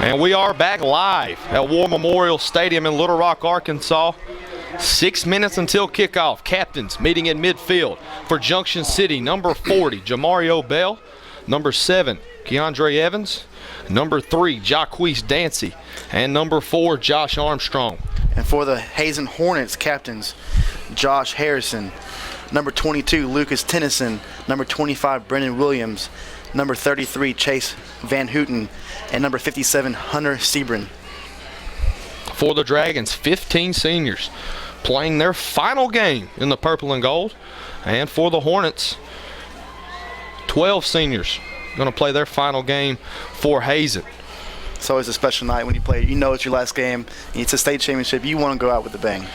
And we are back live at War Memorial Stadium in Little Rock, Arkansas. 6 minutes until kickoff. Captains meeting in midfield for Junction City. Number 40, Jamario Bell. Number 7, Keandre Evans. Number 3, Jaquise Dancy. And number 4, Josh Armstrong. And for the Hazen Hornets, captains, Josh Harrison. Number 22, Lucas Tennyson. Number 25, Brendan Williams. Number 33, Chase Van Houten. And number 57, Hunter Sebring. For the Dragons, 15 seniors playing their final game in the purple and gold. And for the Hornets, 12 seniors going to play their final game for Hazen. It's always a special night when you play. You know it's your last game. It's a state championship. You want to go out with a bang.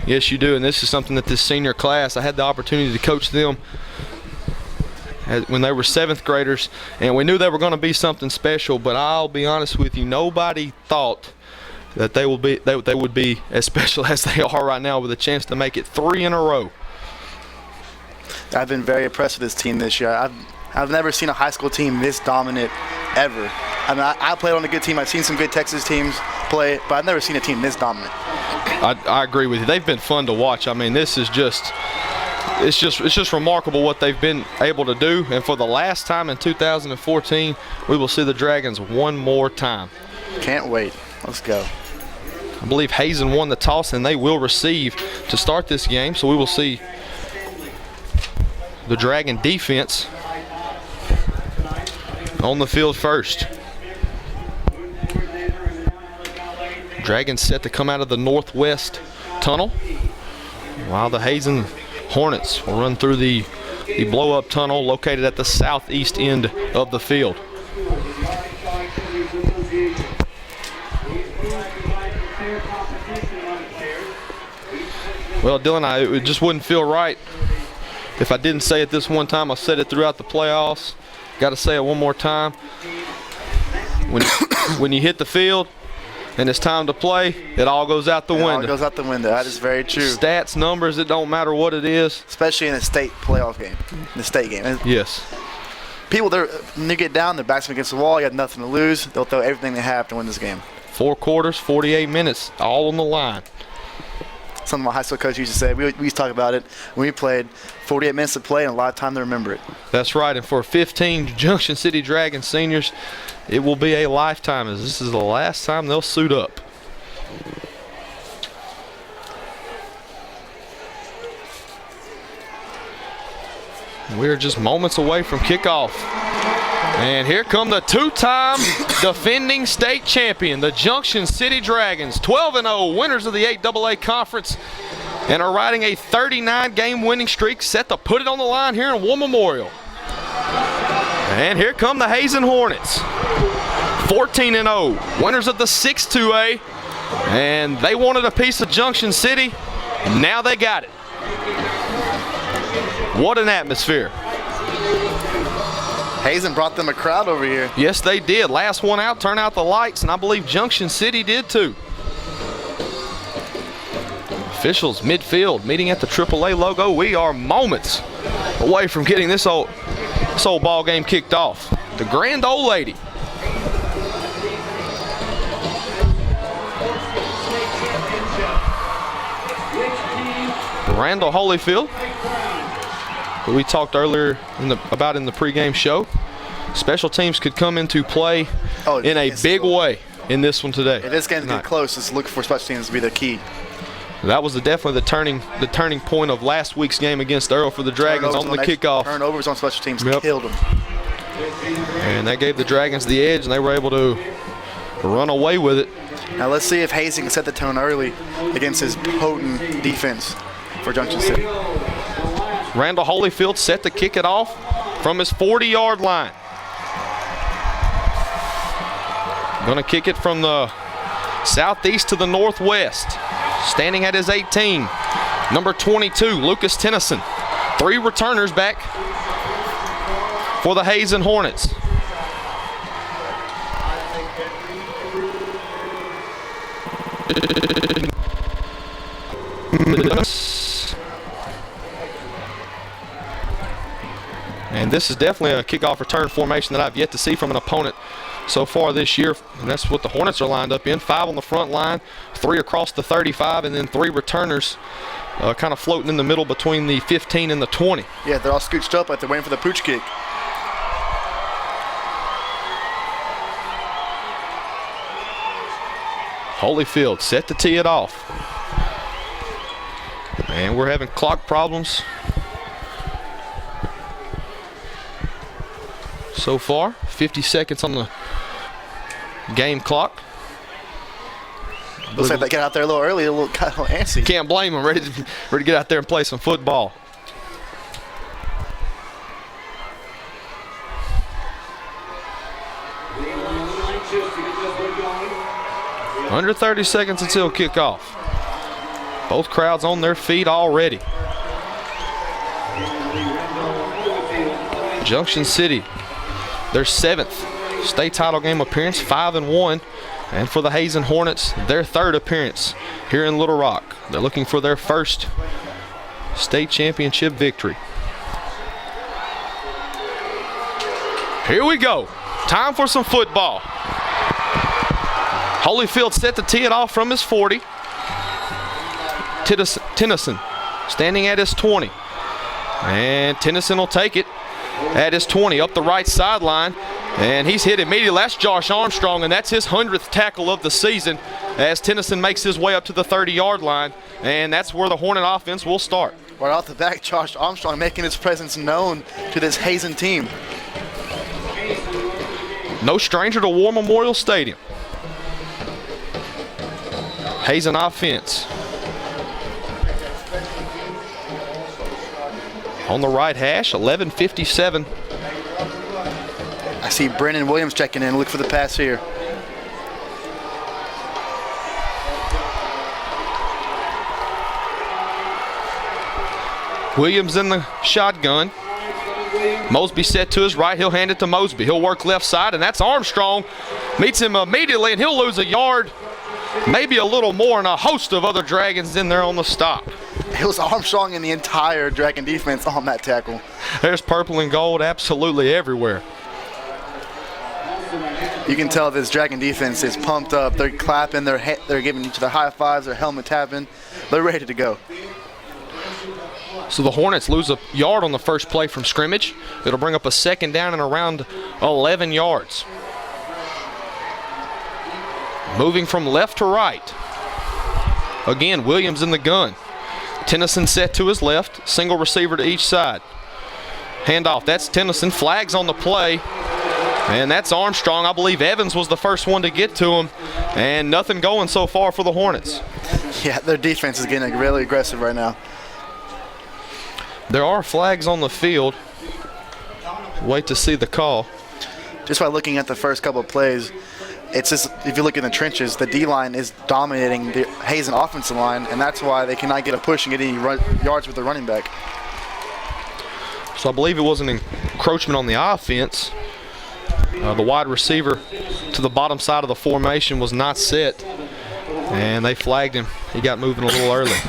Yes, you do. And this is something that this senior class, I had the opportunity to coach them when they were 7th graders, and we knew they were going to be something special, but I'll be honest with you, nobody thought that they would be as special as they are right now, with a chance to make it 3 in a row. I've been very impressed with this team this year. I've never seen a high school team this dominant ever. I mean, I played on a good team. I've seen some good Texas teams play, but I've never seen a team this dominant. I agree with you. They've been fun to watch. I mean, this is just it's just remarkable what they've been able to do. And for the last time in 2014, we will see the Dragons one more time. Can't wait. Let's go. I believe Hazen won the toss, and they will receive to start this game. So we will see the Dragon defense on the field first. Dragons set to come out of the northwest tunnel, while the Hazen Hornets will run through the blow-up tunnel located at the southeast end of the field. Well, Dylan, it just wouldn't feel right if I didn't say it this one time. I said it throughout the playoffs. Got to say it one more time. When you hit the field and it's time to play, it all goes out the window. It all goes out the window. That is very true. Stats, numbers, it don't matter what it is. Especially in a state playoff game, the state game. Yes. People, when they get down, their backs against the wall, you have nothing to lose. They'll throw everything they have to win this game. 4 quarters, 48 minutes, all on the line. Something my high school coach used to say. We used to talk about it when we played. 48 minutes to play and a lot of time to remember it. That's right, and for 15 Junction City Dragons seniors, it will be a lifetime, as this is the last time they'll suit up. We're just moments away from kickoff. And here come the 2-time defending state champion, the Junction City Dragons, 12-0, winners of the 8AA Conference, and are riding a 39-game winning streak, set to put it on the line here in War Memorial. And here come the Hazen Hornets, 14-0, winners of the 6-2A, and they wanted a piece of Junction City, and now they got it. What an atmosphere. Hazen brought them a crowd over here. Yes, they did. Last one out, turn out the lights, and I believe Junction City did too. Officials midfield meeting at the AAA logo. We are moments away from getting this old ball game kicked off. The Grand Old Lady. Randall Holyfield, who we talked earlier about in the pregame show. Special teams could come into play in a big way in this one today. If this game's getting close, just look for special teams to be the key. That was definitely the turning point of last week's game against Earl for the Dragons on the kickoff. Turnovers on special teams killed them. And that gave the Dragons the edge, and they were able to run away with it. Now let's see if Hazen can set the tone early against his potent defense for Junction City. Randall Holyfield set to kick it off from his 40-yard line. Going to kick it from the southeast to the northwest. Standing at his 18, number 22, Lucas Tennyson. 3 returners back for the Hazen Hornets. And And this is definitely a kickoff return formation that I've yet to see from an opponent so far this year. And that's what the Hornets are lined up in. 5 on the front line, 3 across the 35, and then 3 returners kind of floating in the middle between the 15 and the 20. Yeah, they're all scooched up like they're waiting for the pooch kick. Holyfield set to tee it off. And we're having clock problems so far. 50 seconds on the game clock. Looks like they got out there a little early, got a little antsy. Can't blame them. Ready to get out there and play some football. Under 30 seconds until kickoff. Both crowds on their feet already. Junction City, their 7th state title game appearance, 5-1. And for the Hazen Hornets, their 3rd appearance here in Little Rock. They're looking for their first state championship victory. Here we go. Time for some football. Holyfield set to tee it off from his 40. Tennyson standing at his 20. And Tennyson will take it at his 20 up the right sideline. And he's hit immediately. That's Josh Armstrong, and that's his 100th tackle of the season as Tennyson makes his way up to the 30-yard line. And that's where the Hornet offense will start. Right off the back, Josh Armstrong making his presence known to this Hazen team. No stranger to War Memorial Stadium. Hazen offense. On the right hash, 11:57. I see Brennan Williams checking in. Look for the pass here. Williams in the shotgun. Mosby set to his right. He'll hand it to Mosby. He'll work left side, and that's Armstrong. Meets him immediately, and he'll lose a yard, maybe a little more, and a host of other Dragons in there on the stop. It was Armstrong and the entire Dragon defense on that tackle. There's purple and gold absolutely everywhere. You can tell this Dragon defense is pumped up. They're clapping. They're giving each other high fives. Their helmet tapping. They're ready to go. So the Hornets lose a yard on the first play from scrimmage. It'll bring up a 2nd down and around 11 yards. Moving from left to right. Again, Williams in the gun. Tennyson set to his left. Single receiver to each side. Handoff. That's Tennyson. Flags on the play. And that's Armstrong. I believe Evans was the first one to get to him. And nothing going so far for the Hornets. Yeah, their defense is getting really aggressive right now. There are flags on the field. Wait to see the call. Just by looking at the first couple of plays, it's just, if you look in the trenches, the D-line is dominating the Hazen offensive line, and that's why they cannot get a push and get any yards with the running back. So I believe it was an encroachment on the offense. The wide receiver to the bottom side of the formation was not set, and they flagged him. He got moving a little early.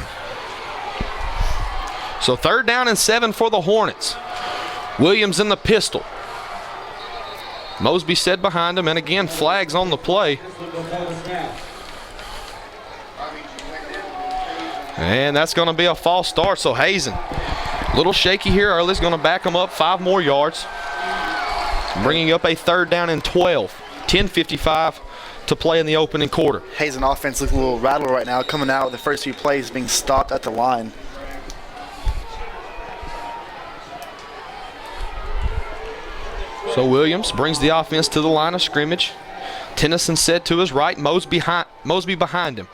So 3rd down and 7 for the Hornets. Williams in the pistol. Mosby set behind him, and again, flags on the play. And that's going to be a false start, so Hazen, a little shaky here early, is going to back them up 5 more yards. Bringing up a 3rd down and 12. 10:55 to play in the opening quarter. Hazen offense looks a little rattled right now, coming out with the first few plays being stopped at the line. So Williams brings the offense to the line of scrimmage. Tennyson set to his right, Mosby behind him.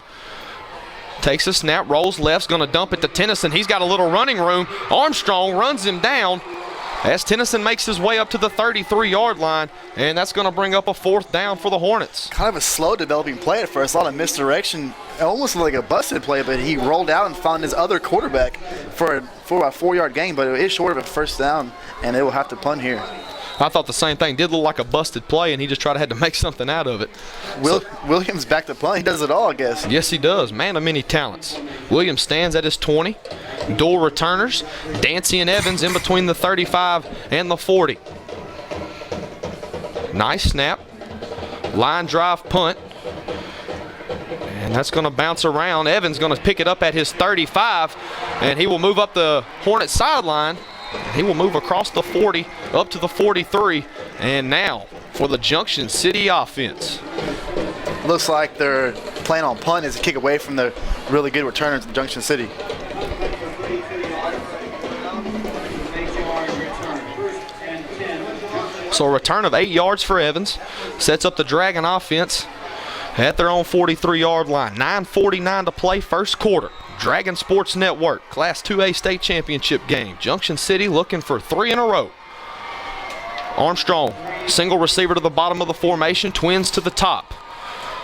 Takes a snap, rolls left's going to dump it to Tennyson. He's got a little running room. Armstrong runs him down as Tennyson makes his way up to the 33-yard line, and that's going to bring up a 4th down for the Hornets. Kind of a slow developing play at first, a lot of misdirection. It almost looked like a busted play, but he rolled out and found his other quarterback for a 4-yard gain, but it is short of a 1st down, and they will have to punt here. I thought the same thing. Did look like a busted play, and he just had to make something out of it. Williams back to punt. He does it all, I guess. Yes, he does. Man of many talents. Williams stands at his 20. Dual returners. Dancy and Evans in between the 35 and the 40. Nice snap. Line drive punt. And that's going to bounce around. Evans going to pick it up at his 35, and he will move up the Hornet sideline. He will move across the 40 up to the 43. And now for the Junction City offense. Looks like their plan on punt is to kick away from the really good returners in Junction City. So a return of 8 yards for Evans sets up the Dragon offense at their own 43-yard line. 9:49 to play, first quarter. Dragon Sports Network, Class 2A state championship game. Junction City looking for 3 in a row. Armstrong, single receiver to the bottom of the formation, twins to the top.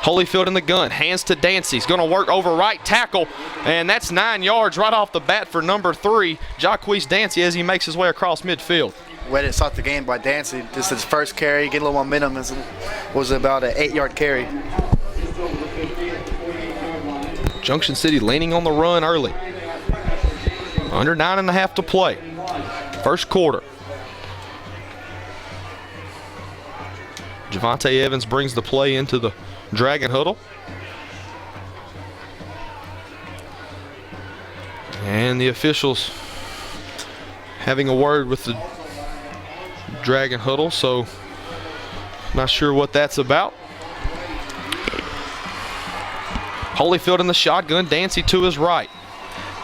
Holyfield in the gun, hands to Dancy. He's going to work over right tackle, and that's 9 yards right off the bat for number 3, Jacquees Dancy, as he makes his way across midfield. Way to start the game by Dancy. This is his first carry, get a little momentum. It was about an 8-yard carry. Junction City leaning on the run early. Under 9.5 to play. First quarter. Javante Evans brings the play into the Dragon huddle. And the officials having a word with the Dragon huddle, so not sure what that's about. Holyfield in the shotgun, Dancy to his right.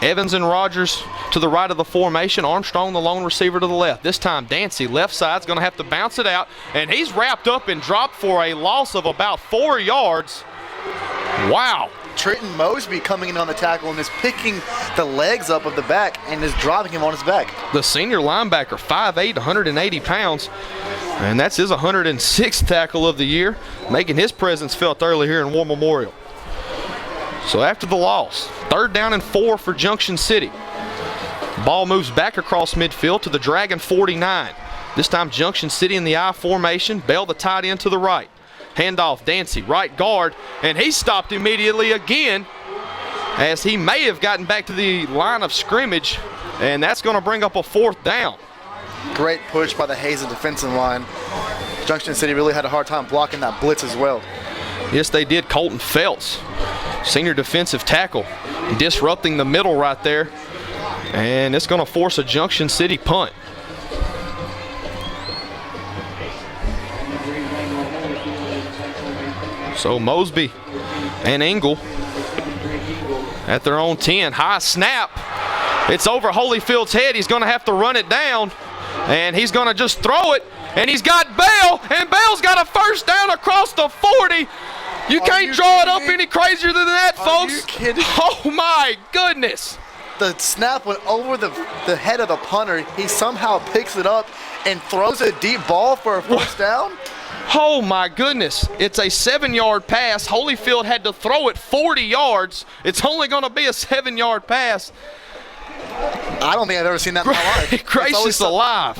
Evans and Rogers to the right of the formation. Armstrong, the lone receiver, to the left. This time, Dancy, left side's going to have to bounce it out, and he's wrapped up and dropped for a loss of about 4 yards. Wow. Trenton Mosby coming in on the tackle and is picking the legs up of the back and is dropping him on his back. The senior linebacker, 5'8", 180 pounds, and that's his 106th tackle of the year, making his presence felt early here in War Memorial. So after the loss, 3rd down and 4 for Junction City. Ball moves back across midfield to the Dragon 49. This time Junction City in the I formation. Bell the tight end to the right. Handoff, Dancy, right guard, and he stopped immediately again as he may have gotten back to the line of scrimmage, and that's going to bring up a 4th down. Great push by the Hazen defensive line. Junction City really had a hard time blocking that blitz as well. Yes, they did. Colton Feltz, senior defensive tackle, disrupting the middle right there, and it's going to force a Junction City punt. So Mosby and Engel at their own 10. High snap. It's over Holyfield's head. He's going to have to run it down, and he's going to just throw it, and he's got Bell, and Bell's got a first down across the 40. You can't draw it up any crazier than that, folks. Are you kidding? Oh, my goodness. The snap went over the head of the punter. He somehow picks it up and throws a deep ball for a first down. Oh, my goodness. It's a 7-yard pass. Holyfield had to throw it 40 yards. It's only going to be a 7-yard pass. I don't think I've ever seen that in my life. Gracious alive.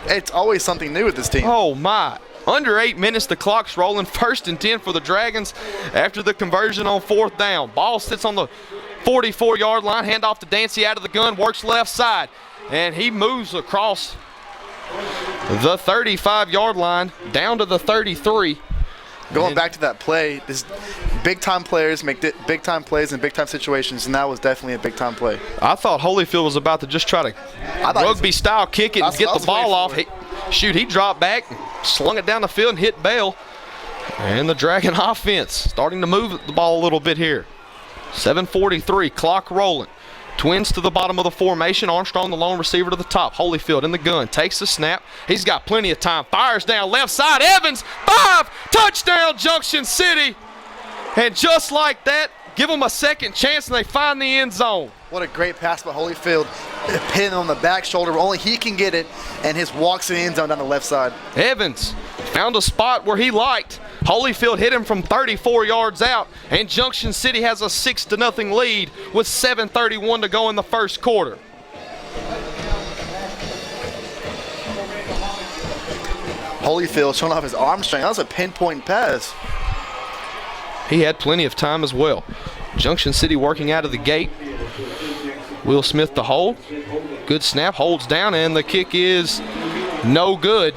It's always something new with this team. Oh, my. Under 8 minutes, the clock's rolling. 1st and 10 for the Dragons after the conversion on 4th down. Ball sits on the 44-yard line. Handoff to Dancy out of the gun. Works left side. And he moves across the 35-yard line down to the 33. Going back to that play, this big-time players make big-time plays in big-time situations, and that was definitely a big-time play. I thought Holyfield was about to just try to rugby-style kick it and get the ball off. He dropped back, slung it down the field, and hit Bell. And the Dragon offense starting to move the ball a little bit here. 7:43, clock rolling. Twins to the bottom of the formation. Armstrong, the lone receiver, to the top. Holyfield in the gun. Takes the snap. He's got plenty of time. Fires down left side. Evans, 5. Touchdown, Junction City. And just like that, give them a second chance, and they find the end zone. What a great pass by Holyfield. Pin on the back shoulder. Only he can get it, and his walks in the end zone down the left side. Evans found a spot where he liked. Holyfield hit him from 34 yards out, and Junction City has a 6-0 lead with 7:31 to go in the first quarter. Holyfield showing off his arm strength. That was a pinpoint pass. He had plenty of time as well. Junction City working out of the gate. Will Smith the hold. Good snap, holds down, and the kick is no good.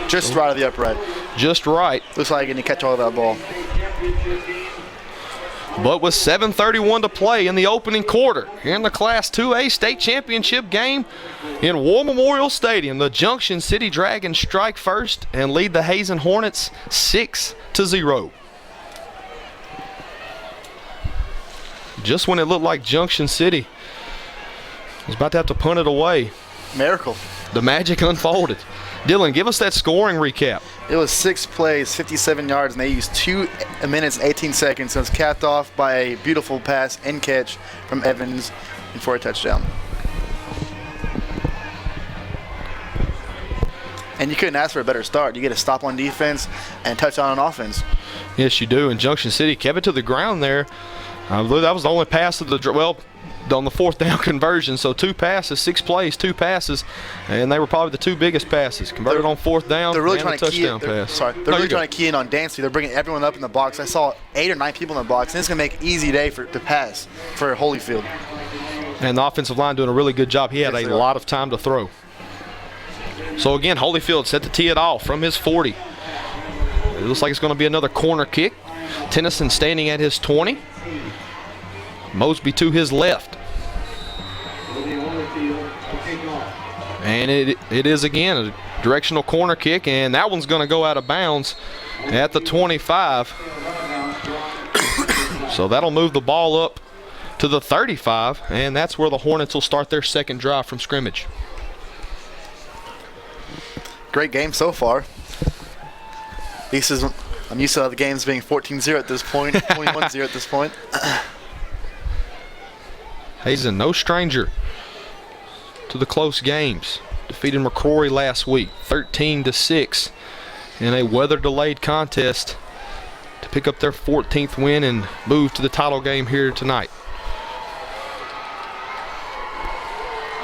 Just right of the upright. Just right. Looks like he can catch all of that ball. But with 7:31 to play in the opening quarter in the Class 2A state championship game in War Memorial Stadium, the Junction City Dragons strike first and lead the Hazen Hornets 6-0. Just when it looked like Junction City was about to have to punt it away, Miracle. the magic unfolded. Dylan, give us that scoring recap. It was 6 plays, 57 yards, and they used 2 minutes, 18 seconds. So it's capped off by a beautiful pass and catch from Evans and for a touchdown. And you couldn't ask for a better start. You get a stop on defense and touchdown on offense. Yes, you do. And Junction City kept it to the ground there. I believe that was the only pass of the, well, on the 4th down conversion. So 2 passes, 6 plays, 2 passes, and they were probably the 2 biggest passes. Converted on 4th down. They're really and trying a to key touchdown pass. They're really trying to key in on Dancy. They're bringing everyone up in the box. I saw 8 or 9 people in the box, and it's gonna make an easy day to pass for Holyfield. And the offensive line doing a really good job. He had a lot of time to throw. So again, Holyfield set to tee it off from his 40. It looks like it's going to be another corner kick. Tennyson standing at his 20. Mosby to his left. And it is again a directional corner kick, and that one's going to go out of bounds at the 25. So that'll move the ball up to the 35, and that's where the Hornets will start their second drive from scrimmage. Great game so far. I'm used to the games being 14-0 at this point, 21-0 at this point. Hazen, no stranger to the close games. Defeated McCrory last week, 13-6 in a weather-delayed contest to pick up their 14th win and move to the title game here tonight.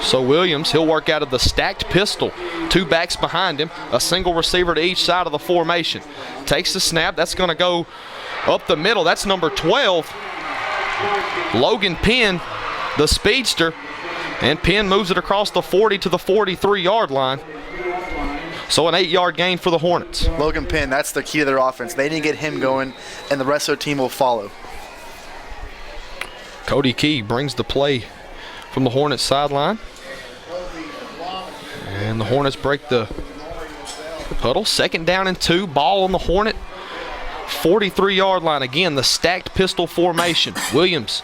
So Williams, he'll work out of the stacked pistol. 2 backs behind him, a single receiver to each side of the formation. Takes the snap, that's going to go up the middle. That's number 12, Logan Penn, the speedster. And Penn moves it across the 40 to the 43-yard line. So an 8-yard gain for the Hornets. Logan Penn, that's the key to their offense. They need to get him going, and the rest of their team will follow. Cody Key brings the play from the Hornets sideline. And the Hornets break the huddle. 2nd down and 2. Ball on the Hornet 43-yard line. Again, the stacked pistol formation. Williams.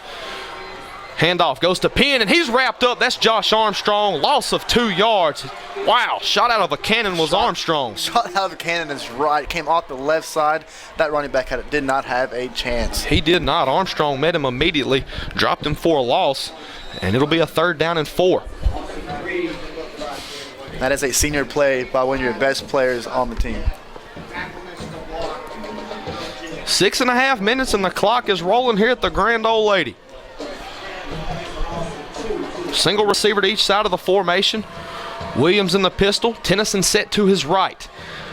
Handoff goes to Penn, and he's wrapped up. That's Josh Armstrong. Loss of 2 yards. Wow, shot out of a cannon was Armstrong. Shot out of a cannon is right. Came off the left side. That running back did not have a chance. He did not. Armstrong met him immediately, dropped him for a loss, and it'll be a 3rd down and 4. That is a senior play by one of your best players on the team. 6.5 minutes, and the clock is rolling here at the Grand Old Lady. Single receiver to each side of the formation. Williams in the pistol. Tennyson set to his right.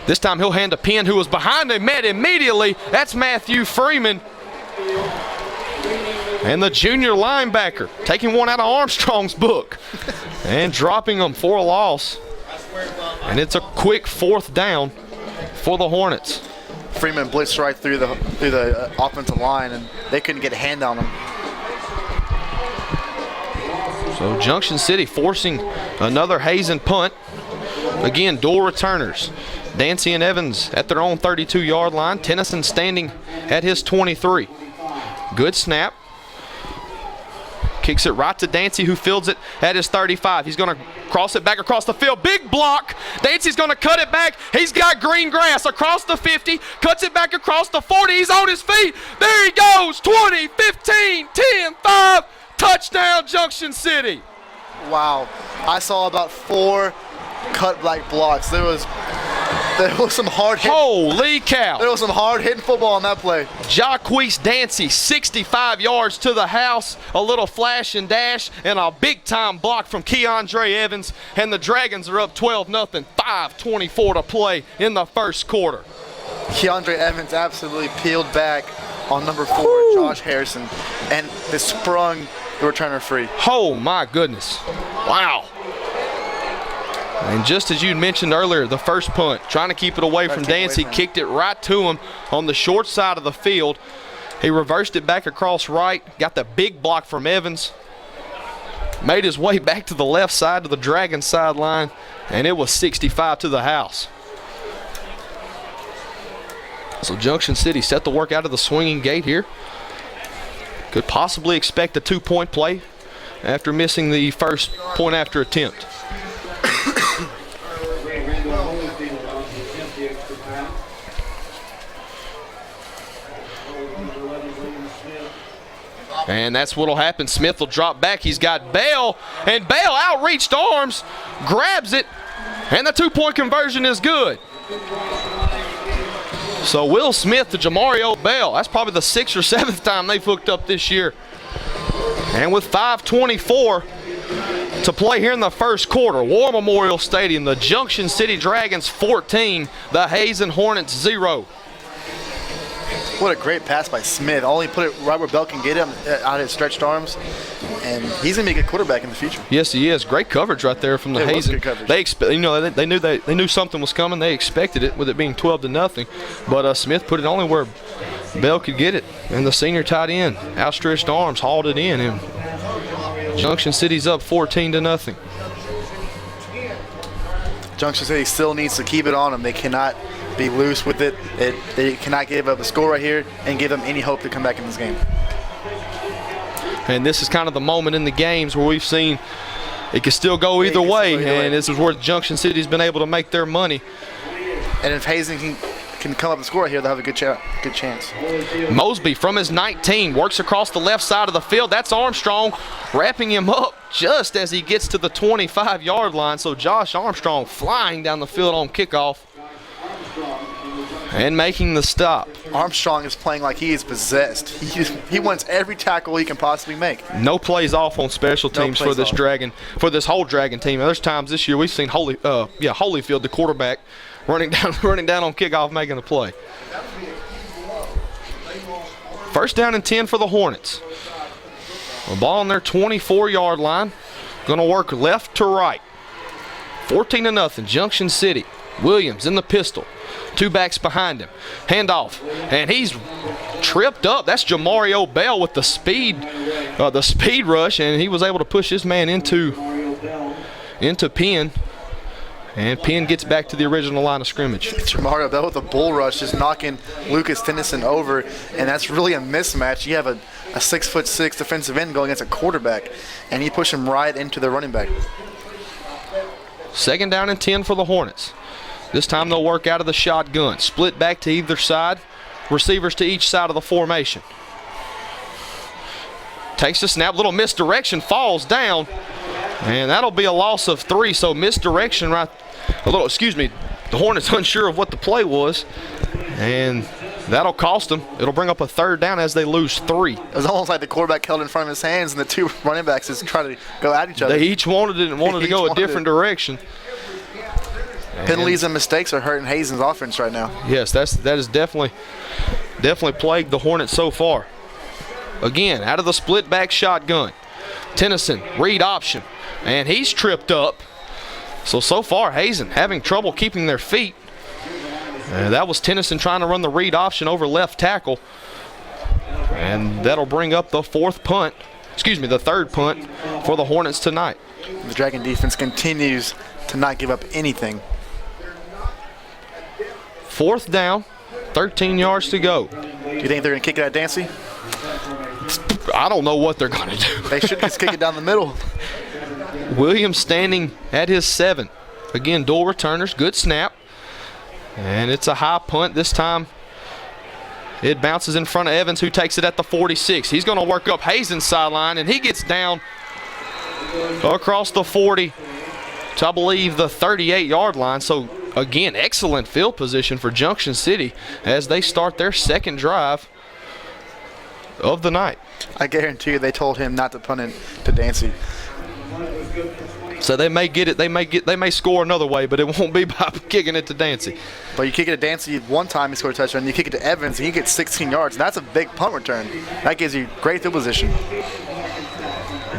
This time he'll hand to Penn, who was behind him, met immediately. That's Matthew Freeman. And the junior linebacker taking one out of Armstrong's book and dropping him for a loss. And it's a quick 4th down for the Hornets. Freeman blitzed right through the offensive line, and they couldn't get a hand on him. So Junction City forcing another Hazen punt. Again, dual returners. Dancy and Evans at their own 32-yard line. Tennyson standing at his 23. Good snap. Kicks it right to Dancy, who fields it at his 35. He's going to cross it back across the field. Big block. Dancy's going to cut it back. He's got green grass across the 50. Cuts it back across the 40. He's on his feet. There he goes. 20, 15, 10, 5. Touchdown, Junction City. Wow. I saw about 4 cut black blocks. There was There was some hard hit. Holy cow. There was some hard hitting football on that play. Jacquees Dancy, 65 yards to the house, a little flash and dash, and a big-time block from Keandre Evans, and the Dragons are up 12-0, 5:24 to play in the first quarter. Keandre Evans absolutely peeled back on number 4, Josh Harrison, and they sprung the returner free. Oh, my goodness. Wow. And just as you mentioned earlier, the first punt, trying to keep it away from Dancy, kicked it right to him on the short side of the field. He reversed it back across right, got the big block from Evans, made his way back to the left side to the Dragon sideline, and it was 65 to the house. So Junction City set to work out of the swinging gate here. Could possibly expect a 2-point play after missing the first point after attempt. And that's what'll happen. Smith will drop back. He's got Bell, and Bell outreached arms, grabs it, and the 2-point conversion is good. So Will Smith to Jamario Bell. That's probably the 6th or 7th time they've hooked up this year. And with 5:24 to play here in the first quarter, War Memorial Stadium, the Junction City Dragons 14, the Hazen Hornets 0. What a great pass by Smith. Only put it right where Bell can get him out of his stretched arms. And he's going to be a good quarterback in the future. Yes, he is. Great coverage right there from the Hazen. They knew something was coming. They expected it with it being 12-0. But Smith put it only where Bell could get it. And the senior tight end, outstretched arms, hauled it in. And Junction City's up 14-0. Junction City still needs to keep it on them. They cannot be loose with it. They cannot give up a score right here and give them any hope to come back in this game. And this is kind of the moment in the games where we've seen it can still go either way. And this is where Junction City's been able to make their money. And if Hazen can come up and score right here, they'll have a good chance. Mosby from his 19 works across the left side of the field. That's Armstrong wrapping him up just as he gets to the 25-yard line. So Josh Armstrong flying down the field on kickoff and making the stop. Armstrong is playing like he is possessed. He wants every tackle he can possibly make. No plays off on special teams for this whole Dragon team. There's times this year we've seen Holyfield, the quarterback, running down on kickoff, making a play. First down and 10 for the Hornets. The ball on their 24-yard line. Going to work left to right. 14-0, Junction City. Williams in the pistol. 2 backs behind him. Handoff, and he's tripped up. That's Jamario Bell with the speed rush, and he was able to push his man into Penn. And Penn gets back to the original line of scrimmage. Jamario Bell with a bull rush, just knocking Lucas Tennyson over, and that's really a mismatch. You have a 6'6" defensive end going against a quarterback, and you push him right into the running back. Second down and 10 for the Hornets. This time they'll work out of the shotgun. Split back to either side. Receivers to each side of the formation. Takes the snap. Little misdirection. Falls down. And that'll be a loss of 3. So misdirection right. The Hornets unsure of what the play was. And that'll cost them. It'll bring up a third down as they lose 3. It was almost like the quarterback held in front of his hands and the 2 running backs just trying to go at each other. They each wanted it and wanted to go a different direction. Penalties and mistakes are hurting Hazen's offense right now. Yes, that is definitely plagued the Hornets so far. Again, out of the split back shotgun. Tennyson, read option, and he's tripped up. So far, Hazen having trouble keeping their feet. That was Tennyson trying to run the read option over left tackle. And that'll bring up the third punt for the Hornets tonight. The Dragon defense continues to not give up anything. 4th down, 13 yards to go. Do you think they're going to kick it at Dancy? I don't know what they're going to do. They should just kick it down the middle. Williams standing at his 7. Again, dual returners, good snap. And it's a high punt. This time it bounces in front of Evans, who takes it at the 46. He's going to work up Hazen's sideline, and he gets down across the 40 to, I believe, the 38-yard line. So again, excellent field position for Junction City as they start their second drive of the night. I guarantee you they told him not to punt it to Dancy. So they may get it. They may score another way, but it won't be by kicking it to Dancy. But you kick it to Dancy one time, he scored a touchdown. You kick it to Evans, and he gets 16 yards. And that's a big punt return. That gives you great field position.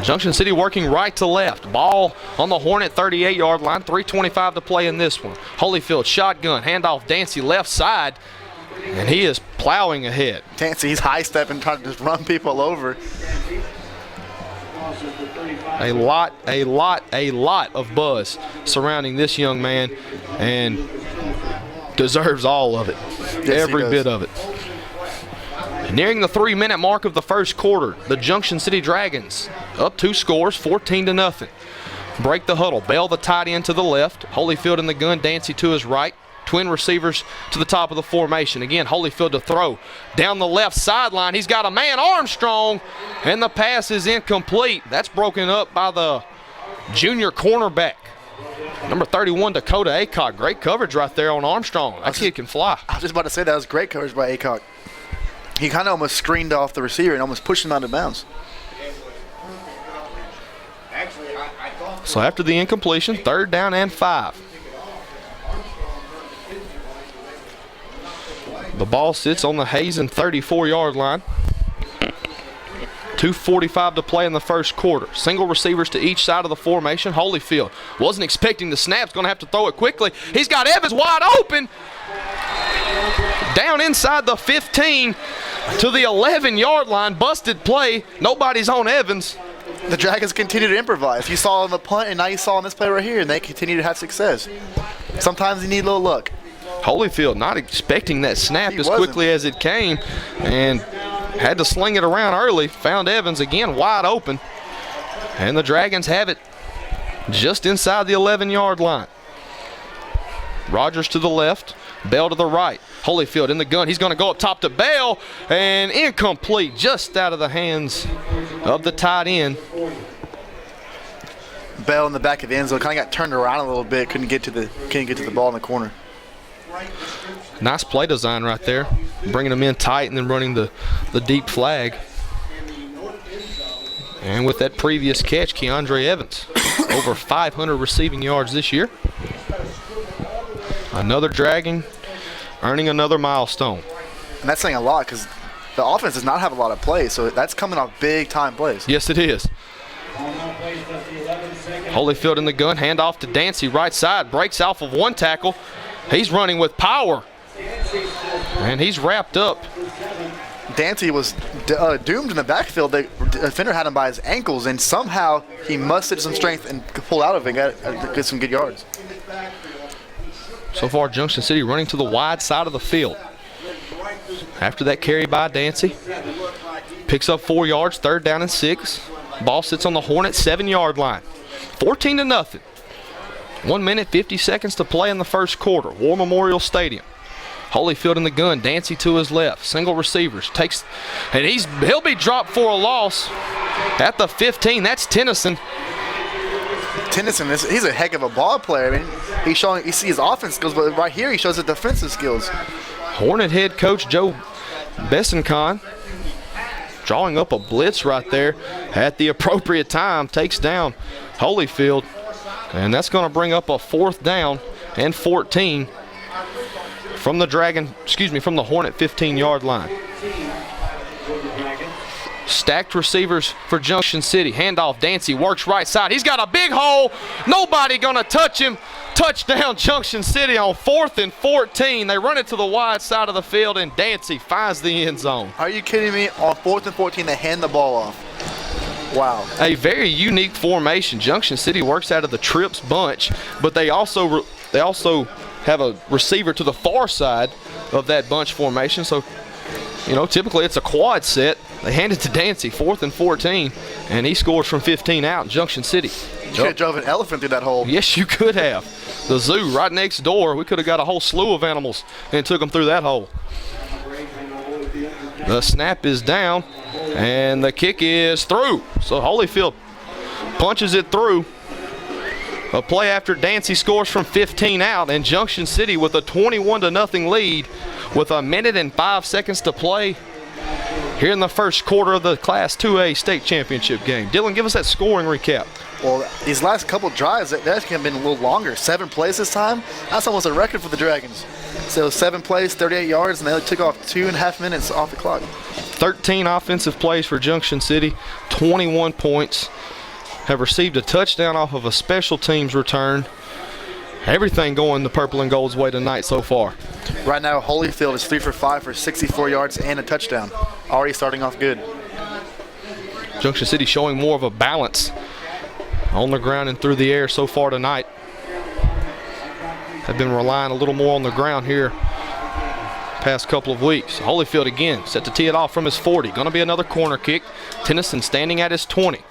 Junction City working right to left. Ball on the Hornet 38-yard line. 3:25 to play in this one. Holyfield shotgun, handoff Dancy left side, and he is plowing ahead. Dancy, he's high-stepping, trying to just run people over. A lot of buzz surrounding this young man, and deserves all of it. Yes, every bit of it. Nearing the 3-minute mark of the first quarter, the Junction City Dragons up 2 scores, 14-0. Break the huddle. Bell, the tight end, to the left. Holyfield in the gun. Dancy to his right. Twin receivers to the top of the formation. Again, Holyfield to throw. Down the left sideline, he's got a man, Armstrong, and the pass is incomplete. That's broken up by the junior cornerback. Number 31, Dakota Aycock. Great coverage right there on Armstrong. That kid can fly. I was just about to say that was great coverage by Aycock. He kind of almost screened off the receiver and almost pushed him out of bounds. So after the incompletion, 3rd down and 5. The ball sits on the Hazen 34-yard line. 2:45 to play in the first quarter. Single receivers to each side of the formation. Holyfield wasn't expecting the snaps, going to have to throw it quickly. He's got Evans wide open. Down inside the 15 to the 11-yard line. Busted play. Nobody's on Evans. The Dragons continue to improvise. You saw on the punt, and now you saw on this play right here, and they continue to have success. Sometimes you need a little luck. Holyfield not expecting that snap as quickly as it came, and had to sling it around early. Found Evans again wide open, and the Dragons have it just inside the 11-yard line. Rogers to the left, Bell to the right. Holyfield in the gun. He's going to go up top to Bell, and incomplete, just out of the hands of the tight end. Bell in the back of the end zone kind of got turned around a little bit. Couldn't get to the ball in the corner. Nice play design right there, bringing them in tight and then running the deep flag. And with that previous catch, Keandre Evans, over 500 receiving yards this year. Another Dragon earning another milestone. And that's saying a lot because the offense does not have a lot of plays, so that's coming off big-time plays. Yes, it is. Holyfield in the gun, handoff to Dancy, right side, breaks off of one tackle. He's running with power, and he's wrapped up. Dancy was doomed in the backfield. The defender had him by his ankles, and somehow he mustered some strength and could pull out of it and get some good yards. So far, Junction City running to the wide side of the field. After that carry by Dancy, picks up 4 yards, 3rd down and 6. Ball sits on the Hornet 7-yard line. 14-0. 1 minute, 50 seconds to play in the first quarter. War Memorial Stadium. Holyfield in the gun. Dancy to his left. Single receivers. And he'll be dropped for a loss at the 15. That's Tennyson. He's a heck of a ball player. I mean, you see his offense skills, but right here he shows his defensive skills. Hornet head coach Joe Bessencon drawing up a blitz right there at the appropriate time. Takes down Holyfield. And that's going to bring up a 4th down and 14 from the Hornet 15-yard line. Stacked receivers for Junction City. Handoff, Dancy works right side. He's got a big hole. Nobody going to touch him. Touchdown Junction City on 4th and 14. They run it to the wide side of the field, and Dancy finds the end zone. Are you kidding me? On 4th and 14, they hand the ball off. Wow. A very unique formation. Junction City works out of the trips bunch, but they also have a receiver to the far side of that bunch formation. So, typically it's a quad set. They hand it to Dancy, 4th and 14, and he scores from 15 out in Junction City. You could have drove an elephant through that hole. Yes, you could have. The zoo right next door. We could have got a whole slew of animals and took them through that hole. The snap is down, and the kick is through. So Holyfield punches it through. A play after Dancy scores from 15 out, and Junction City with a 21-0 lead with 1 minute and 5 seconds to play here in the first quarter of the Class 2A state championship game. Dylan, give us that scoring recap. Well, these last couple drives, that have been a little longer. 7 plays this time. That's almost a record for the Dragons. So 7 plays, 38 yards, and they took off 2.5 minutes off the clock. 13 offensive plays for Junction City, 21 points. Have received a touchdown off of a special teams return. Everything going the purple and gold's way tonight so far. Right now, Holyfield is 3 for 5 for 64 yards and a touchdown. Already starting off good. Junction City showing more of a balance on the ground and through the air so far tonight. Have been relying a little more on the ground here past couple of weeks. Holyfield again set to tee it off from his 40. Going to be another corner kick. Tennyson standing at his 20.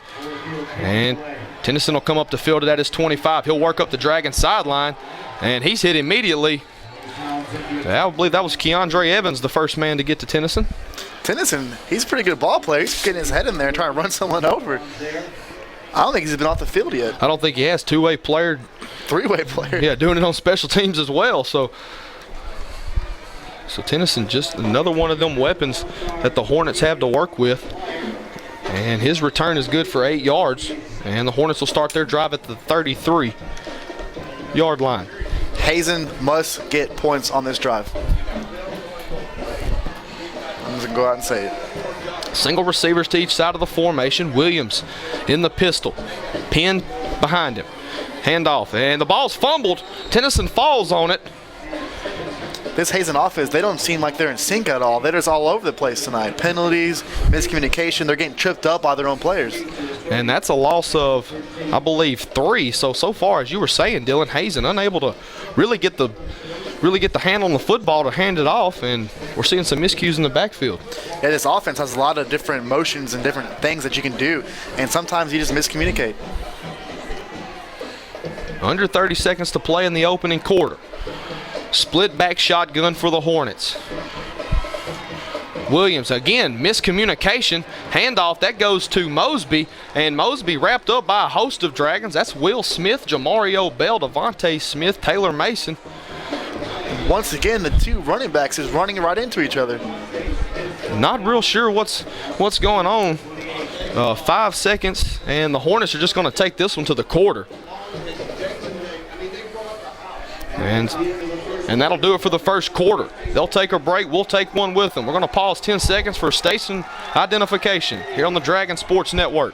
And Tennyson will come up to field it at his 25. He'll work up the Dragon sideline, and he's hit immediately. I believe that was Keandre Evans, the first man to get to Tennyson. Tennyson, he's a pretty good ball player. He's getting his head in there and trying to run someone over. I don't think he's been off the field yet. I don't think he has. Two-way player. Three-way player. Yeah, doing it on special teams as well. So Tennyson, just another one of them weapons that the Hornets have to work with. And his return is good for 8 yards. And the Hornets will start their drive at the 33-yard line. Hazen must get points on this drive. I'm just going to go out and say it. Single receivers to each side of the formation. Williams in the pistol. Pinned behind him. Handoff. And the ball's fumbled. Tennyson falls on it. This Hazen offense, they don't seem like they're in sync at all. They're just all over the place tonight. Penalties, miscommunication. They're getting tripped up by their own players. And that's a loss of, I believe, 3. So far, as you were saying, Dylan, Hazen unable to really get the hand on the football to hand it off, and we're seeing some miscues in the backfield. Yeah, this offense has a lot of different motions and different things that you can do, and sometimes you just miscommunicate. Under 30 seconds to play in the opening quarter. Split back shotgun for the Hornets. Williams, again, miscommunication. Handoff, that goes to Mosby, and Mosby wrapped up by a host of Dragons. That's Will Smith, Jamario Bell, Devontae Smith, Taylor Mason. Once again, the two running backs is running right into each other. Not real sure what's going on. 5 seconds, and the Hornets are just going to take this one to the quarter. And that'll do it for the first quarter. They'll take a break. We'll take one with them. We're going to pause 10 seconds for station identification here on the Dragon Sports Network.